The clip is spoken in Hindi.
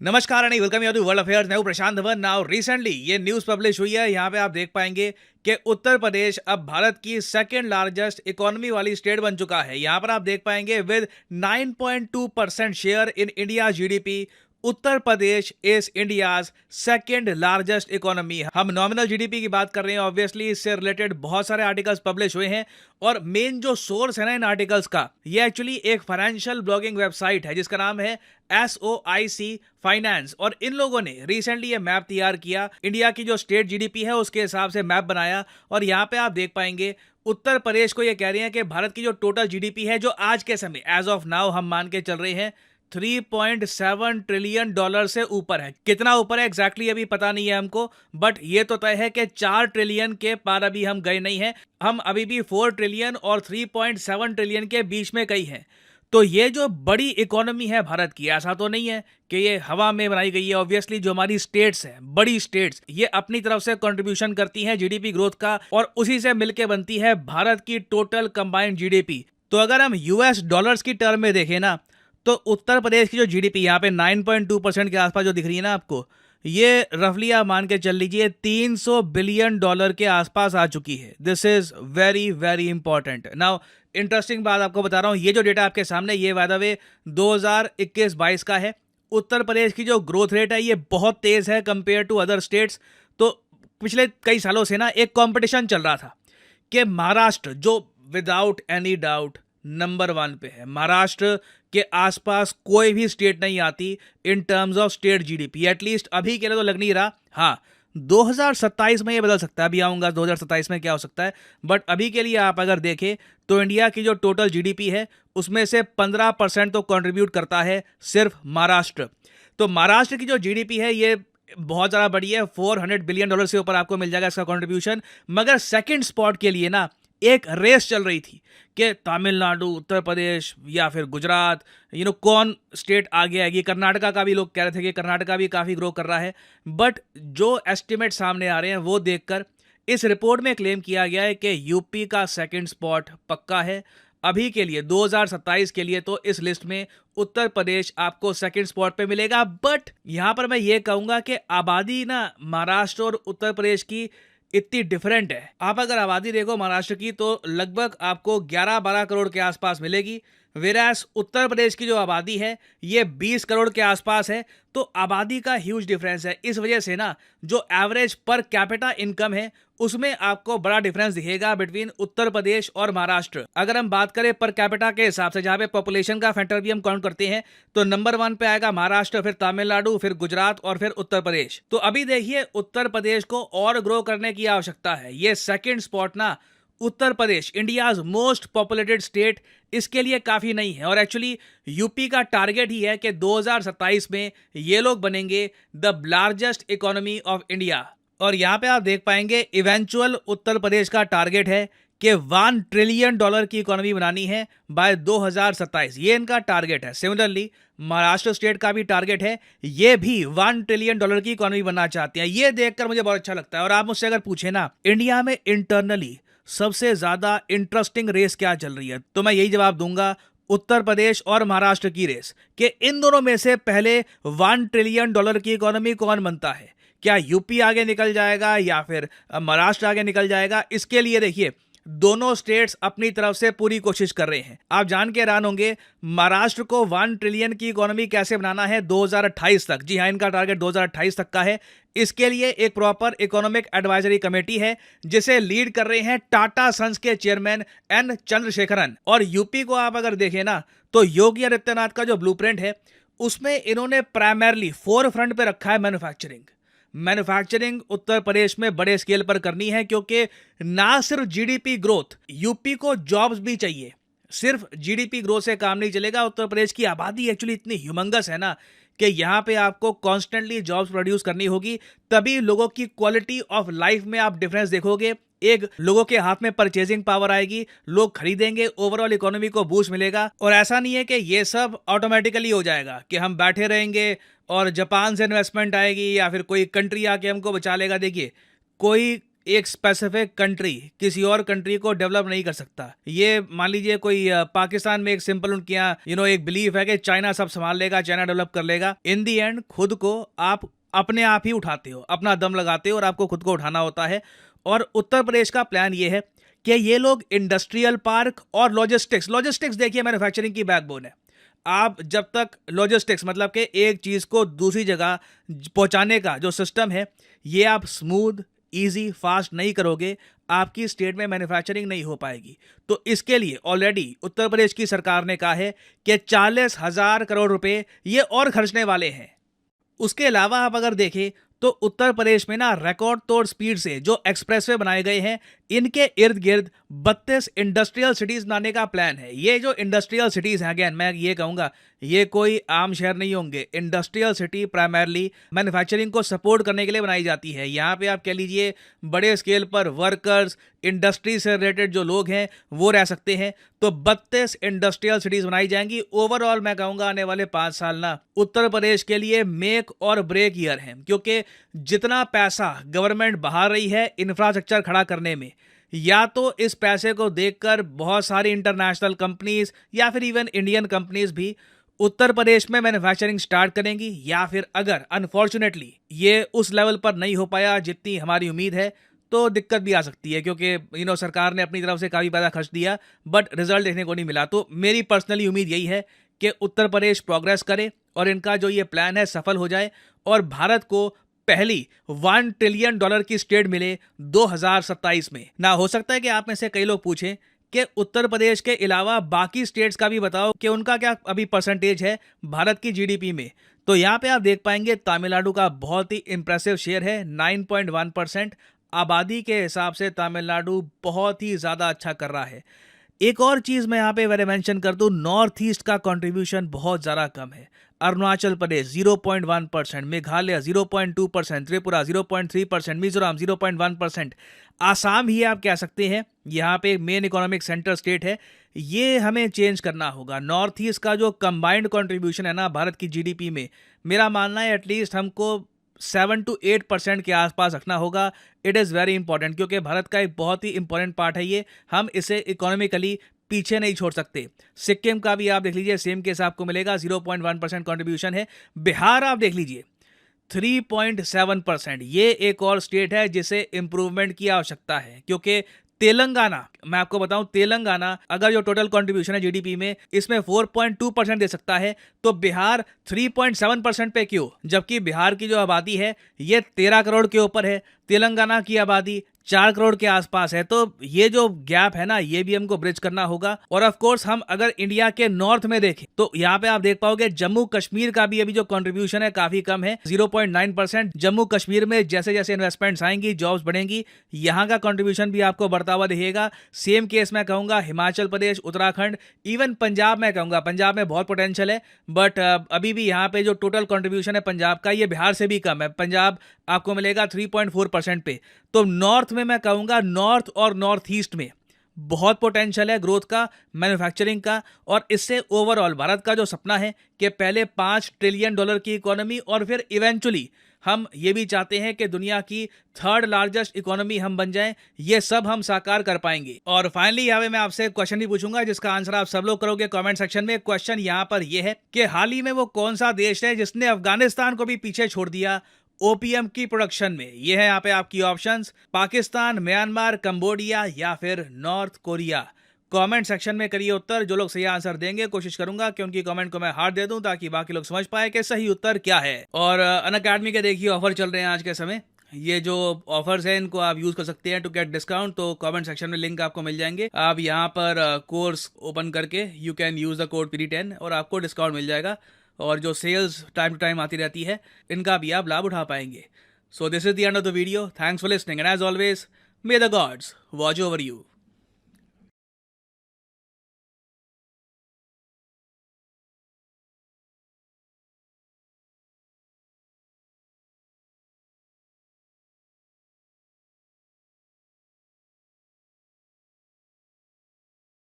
नमस्कार and welcome you to world affairs. मैं हूं प्रशांत धवन। नाउ रिसेंटली ये न्यूज़ पब्लिश हुई है। यहाँ पे आप देख पाएंगे कि उत्तर प्रदेश अब भारत की सेकंड लार्जेस्ट इकोनॉमी वाली स्टेट बन चुका है। यहाँ पर आप देख पाएंगे with 9.2% share in India GDP, Uttar Pradesh is India's second largest economy. हम नॉमिनल जीडीपी की बात कर रहे हैं। ऑब्वियसली इससे रिलेटेड बहुत सारे आर्टिकल्स पब्लिश हुए हैं और मेन जो सोर्स है ना इन आर्टिकल्स का, ये एक्चुअली एक फाइनेंशियल ब्लॉगिंग वेबसाइट है जिसका नाम है SOIC फाइनेंस। और इन लोगों ने रिसेंटली ये मैप तैयार किया, इंडिया की जो स्टेट जीडीपी है उसके हिसाब से मैप बनाया। और यहाँ पे आप देख पाएंगे उत्तर प्रदेश को ये कह रहे हैं कि भारत की जो टोटल जीडीपी है, जो आज के समय एज ऑफ नाउ हम मान के चल रहे हैं 3.7 ट्रिलियन डॉलर से ऊपर है। कितना ऊपर है एग्जैक्टली अभी पता नहीं है हमको, बट ये तो तय है कि 4 ट्रिलियन के पार अभी हम गए नहीं हैं। हम अभी भी 4 ट्रिलियन और 3.7 ट्रिलियन के बीच में कहीं हैं। तो ये जो बड़ी इकोनॉमी है भारत की, ऐसा तो नहीं है कि ये हवा में बनाई गई है। ऑब्वियसली जो हमारी स्टेट्स हैं, बड़ी स्टेट्स, ये अपनी तरफ से कंट्रीब्यूशन करती हैं जीडीपी ग्रोथ का और उसी से मिलके बनती है भारत की टोटल कंबाइंड जीडीपी। तो अगर हम यूएस डॉलर्स की टर्म में देखें ना, तो उत्तर प्रदेश की जो जीडीपी यहाँ पे 9.2% के आसपास जो दिख रही है ना आपको, ये रफली आप मान के चल लीजिए 300 बिलियन डॉलर के आसपास आ चुकी है। This is very very important. Now interesting बात आपको बता रहा हूँ, ये जो डेटा आपके सामने, ये बाय द वे 2021-22 का है। उत्तर प्रदेश की जो ग्रोथ रेट है ये बहुत तेज है कंपेयर टू अदर स्टेट्स। तो पिछले कई सालों से ना एक कंपटीशन चल रहा था कि महाराष्ट्र, जो विदाउट एनी डाउट नंबर 1 पे है, महाराष्ट्र के आसपास कोई भी स्टेट नहीं आती in terms of state GDP. At least अभी के लिए तो लग नहीं रहा। हाँ, 2027 में ये बदल सकता है, अभी आऊंगा 2027 में क्या हो सकता है, बट अभी के लिए आप अगर देखें तो इंडिया की जो टोटल जीडीपी है उसमें से 15% तो कंट्रीब्यूट करता है सिर्फ महाराष्ट्र। तो महाराष्ट्र की जो जीडीपी है ये बहुत ज़्यादा बड़ी है, 400 बिलियन डॉलर से ऊपर आपको मिल जाएगा इसका कंट्रीब्यूशन। मगर सेकंड स्पॉट के लिए ना एक रेस चल रही थी कि तमिलनाडु, उत्तर प्रदेश या फिर गुजरात, कौन स्टेट आगे आएगी। कर्नाटका का भी लोग कह रहे थे कि कर्नाटका भी काफ़ी ग्रो कर रहा है। बट जो एस्टिमेट सामने आ रहे हैं वो देखकर इस रिपोर्ट में क्लेम किया गया है कि यूपी का सेकंड स्पॉट पक्का है अभी के लिए। 2027 के लिए तो इस लिस्ट में उत्तर प्रदेश आपको सेकंड स्पॉट पे मिलेगा। बट यहां पर मैं ये कहूंगा कि आबादी ना महाराष्ट्र और उत्तर प्रदेश की इतनी डिफरेंट है। आप अगर आबादी देखो महाराष्ट्र की तो लगभग आपको 11-12 करोड़ के आसपास मिलेगी, वेरास उत्तर प्रदेश की जो आबादी है ये 20 करोड़ के आसपास है। तो आबादी का ह्यूज डिफरेंस है। इस वजह से ना जो एवरेज पर कैपिटा इनकम है उसमें आपको बड़ा डिफरेंस दिखेगा बिटवीन उत्तर प्रदेश और महाराष्ट्र। अगर हम बात करें पर कैपिटा के हिसाब से, जहां पे पॉपुलेशन का फैक्टर भी हम काउंट करते हैं, तो नंबर 1 पे आएगा महाराष्ट्र, फिर तमिलनाडु, फिर गुजरात और फिर उत्तर प्रदेश। तो अभी देखिए उत्तर प्रदेश को और ग्रो करने की आवश्यकता है। ये सेकेंड स्पॉट ना Uttar Pradesh, India's most populated state, इसके लिए काफी नहीं है। और एक्चुअली यूपी का टारगेट ही है कि 2027 में ये लोग बनेंगे the largest economy of India. और यहां पे आप देख पाएंगे इवेंचुअल उत्तर प्रदेश का टारगेट है कि 1 ट्रिलियन डॉलर की इकोनॉमी बनानी है बाय 2027। ये इनका टारगेट है। सिमिलरली महाराष्ट्र स्टेट का भी टारगेट है, ये भी 1 ट्रिलियन डॉलर की इकोनॉमी बनना चाहते हैं। ये देखकर मुझे बहुत अच्छा लगता है। और आप मुझसे अगर पूछे ना इंडिया में इंटरनली सबसे ज्यादा इंटरेस्टिंग रेस क्या चल रही है, तो मैं यही जवाब दूंगा, उत्तर प्रदेश और महाराष्ट्र की रेस, कि इन दोनों में से पहले 1 ट्रिलियन डॉलर की इकोनॉमी कौन बनता है। क्या यूपी आगे निकल जाएगा या फिर महाराष्ट्र आगे निकल जाएगा। इसके लिए देखिए दोनों स्टेट्स अपनी तरफ से पूरी कोशिश कर रहे हैं। आप जान के हैरान होंगे महाराष्ट्र को 1 ट्रिलियन की इकोनॉमी कैसे बनाना है 2028 तक। जी हाँ, इनका टारगेट 2028 तक का है। इसके लिए एक प्रॉपर इकोनॉमिक एडवाइजरी कमेटी है जिसे लीड कर रहे हैं टाटा सन्स के चेयरमैन एन चंद्रशेखरन। और यूपी को आप अगर देखें ना तो योगी आदित्यनाथ का जो ब्लूप्रिंट है उसमें इन्होंने प्राइमरली फोर फ्रंट पे रखा है मैन्युफैक्चरिंग उत्तर प्रदेश में बड़े स्केल पर करनी है, क्योंकि ना सिर्फ जीडीपी ग्रोथ, यूपी को जॉब्स भी चाहिए। सिर्फ जीडीपी ग्रोथ से काम नहीं चलेगा। उत्तर प्रदेश की आबादी एक्चुअली इतनी ह्यूमंगस है ना कि यहाँ पे आपको कॉन्स्टेंटली जॉब्स प्रोड्यूस करनी होगी, तभी लोगों की क्वालिटी ऑफ लाइफ में आप डिफरेंस देखोगे। एक लोगों के हाथ में परचेजिंग पावर आएगी, लोग खरीदेंगे, ओवरऑल इकोनॉमी को बूस्ट मिलेगा। और ऐसा नहीं है कि ये सब ऑटोमेटिकली हो जाएगा कि हम बैठे रहेंगे और जापान से इन्वेस्टमेंट आएगी या फिर कोई कंट्री आके हमको बचा लेगा। देखिए कोई एक स्पेसिफिक कंट्री किसी और कंट्री को डेवलप नहीं कर सकता। ये मान लीजिए कोई पाकिस्तान में एक सिंपल उनके यहाँ एक बिलीफ है कि चाइना सब संभाल लेगा, चाइना डेवलप कर लेगा। इन दी एंड खुद को आप अपने आप ही उठाते हो, अपना दम लगाते हो और आपको खुद को उठाना होता है। और उत्तर प्रदेश का प्लान ये है कि ये लोग इंडस्ट्रियल पार्क और लॉजिस्टिक्स देखिए मैन्युफैक्चरिंग की बैकबोन है। आप जब तक लॉजिस्टिक्स मतलब कि एक चीज़ को दूसरी जगह पहुंचाने का जो सिस्टम है ये आप स्मूथ, इजी, फास्ट नहीं करोगे, आपकी स्टेट में मैन्युफैक्चरिंग नहीं हो पाएगी। तो इसके लिए ऑलरेडी उत्तर प्रदेश की सरकार ने कहा है कि 40,000 करोड़ रुपए ये और खर्चने वाले हैं। उसके अलावा आप अगर देखें तो उत्तर प्रदेश में ना रिकॉर्ड तोड़ स्पीड से जो एक्सप्रेसवे बनाए गए हैं, इनके इर्द गिर्द 32 इंडस्ट्रियल सिटीज बनाने का प्लान है। ये जो इंडस्ट्रियल सिटीज हैं, अगेन मैं ये कहूंगा, ये कोई आम शहर नहीं होंगे। इंडस्ट्रियल सिटी प्राइमरली मैन्युफैक्चरिंग को सपोर्ट करने के लिए बनाई जाती है। यहाँ पे आप कह लीजिए बड़े स्केल पर वर्कर्स, इंडस्ट्री से रिलेटेड जो लोग हैं वो रह सकते हैं। तो 32 इंडस्ट्रियल सिटीज बनाई जाएंगी। ओवरऑल मैं कहूंगा आने वाले 5 साल ना उत्तर प्रदेश के लिए मेक और ब्रेक ईयर है, क्योंकि जितना पैसा गवर्नमेंट बहा रही है इंफ्रास्ट्रक्चर खड़ा करने में, या तो इस पैसे को देखकर बहुत सारी इंटरनेशनल कंपनीज या फिर इवन इंडियन कंपनीज भी उत्तर प्रदेश में मैन्युफैक्चरिंग स्टार्ट करेंगी, या फिर अगर अनफॉर्चुनेटली ये उस लेवल पर नहीं हो पाया जितनी हमारी उम्मीद है तो दिक्कत भी आ सकती है, क्योंकि सरकार ने अपनी तरफ से काफ़ी पैसा खर्च दिया बट रिजल्ट देखने को नहीं मिला। तो मेरी पर्सनली उम्मीद यही है कि उत्तर प्रदेश प्रोग्रेस करे और इनका जो ये प्लान है सफल हो जाए और भारत को पहली $1 ट्रिलियन की स्टेट मिले 2027 में ना। हो सकता है कि आप में से कई लोग पूछें कि उत्तर प्रदेश के अलावा बाकी स्टेट्स का भी बताओ कि उनका क्या अभी परसेंटेज है भारत की जीडीपी में। तो यहाँ पे आप देख पाएंगे तमिलनाडु का बहुत ही इंप्रेसिव शेयर है 9.1%। आबादी के हिसाब से तमिलनाडु बहुत ही ज़्यादा अच्छा कर रहा है। एक और चीज़ मैं यहाँ पे मैंने मेंशन कर दूँ, नॉर्थ ईस्ट का कंट्रीब्यूशन बहुत ज़्यादा कम है। अरुणाचल प्रदेश 0.1%, मेघालय 0.2%, त्रिपुरा 0.3%, मिजोरम 0.1%, आसाम ही आप कह सकते हैं यहाँ पे मेन इकोनॉमिक सेंटर स्टेट है। ये हमें चेंज करना होगा। नॉर्थ ईस्ट का जो कंबाइंड कंट्रीब्यूशन है ना भारत की जीडीपी में, मेरा मानना है एटलीस्ट हमको 7 to 8% के आसपास रखना होगा। इट इज़ वेरी इंपॉर्टेंट, क्योंकि भारत का एक बहुत ही इंपॉर्टेंट पार्ट है ये। हम इसे इकोनॉमिकली पीछे नहीं छोड़ सकते। सिक्किम का भी आप देख लीजिए सेम केस आपको मिलेगा, 0.1% कंट्रीब्यूशन है। बिहार आप देख लीजिए 3.7%। ये एक और स्टेट है जिसे इंप्रूवमेंट की आवश्यकता है, क्योंकि तेलंगाना, मैं आपको बताऊं, तेलंगाना अगर जो टोटल कंट्रीब्यूशन है जीडीपी में इसमें 4.2% दे सकता है, तो बिहार 3.7% पे क्यों? जबकि बिहार की जो आबादी है ये 13 करोड़ के ऊपर है, तेलंगाना की आबादी 4 करोड़ के आसपास है। तो ये जो गैप है ना ये भी हमको ब्रिज करना होगा। और ऑफ कोर्स हम अगर इंडिया के नॉर्थ में देखें तो यहाँ पे आप देख पाओगे जम्मू कश्मीर का भी अभी जो कंट्रीब्यूशन है काफी कम है, 0.9%। जम्मू कश्मीर में जैसे जैसे इन्वेस्टमेंट्स आएंगी, जॉब्स बढ़ेंगी, यहाँ का कंट्रीब्यूशन भी आपको बढ़ता हुआ दिखेगा। सेम केस मैं कहूंगा हिमाचल प्रदेश, उत्तराखंड, इवन पंजाब मैं कहूंगा। पंजाब में बहुत पोटेंशियल है बट अभी भी यहाँ पे जो टोटल कंट्रीब्यूशन है पंजाब का ये बिहार से भी कम है। पंजाब आपको मिलेगा 3.4% पे। तो नॉर्थ में मैं कहूँगा, नॉर्थ और नॉर्थ ईस्ट में बहुत पोटेंशियल है ग्रोथ का, मैन्युफैक्चरिंग का। और इससे ओवरऑल भारत का जो सपना है कि पहले $5 ट्रिलियन की इकोनॉमी और फिर इवेंचुअली हम ये भी चाहते हैं कि दुनिया की 3rd लार्जेस्ट इकोनॉमी हम बन जाएं, ये सब हम साकार कर पाएंगे। और फाइनली यहाँ पे मैं आपसे एक क्वेश्चन भी पूछूंगा जिसका आंसर आप सब लोग करोगे कमेंट सेक्शन में। क्वेश्चन यहाँ पर यह है कि हाल ही में वो कौन सा देश है जिसने अफगानिस्तान को भी पीछे छोड़ दिया ओपीएम की प्रोडक्शन में? ये है यहाँ पे आपकी ऑप्शंस, पाकिस्तान, म्यांमार, कंबोडिया या फिर नॉर्थ कोरिया। कमेंट सेक्शन में करिए उत्तर। जो लोग सही आंसर देंगे कोशिश करूंगा कि उनकी कमेंट को मैं हार्ट दे दूं ताकि बाकी लोग समझ पाए कि सही उत्तर क्या है। और अनअकैडमी के देखिए ऑफर चल रहे हैं आज के समय। ये जो ऑफर्स हैं इनको आप यूज कर सकते हैं टू गेट डिस्काउंट। तो कमेंट सेक्शन में लिंक आपको मिल जाएंगे। आप यहाँ पर कोर्स ओपन करके you can use the code PD10 और आपको डिस्काउंट मिल जाएगा। और जो सेल्स टाइम टू टाइम आती रहती है इनका भी आप लाभ उठा पाएंगे। So this is the end of the video. Thanks for listening and as always may the gods watch over you.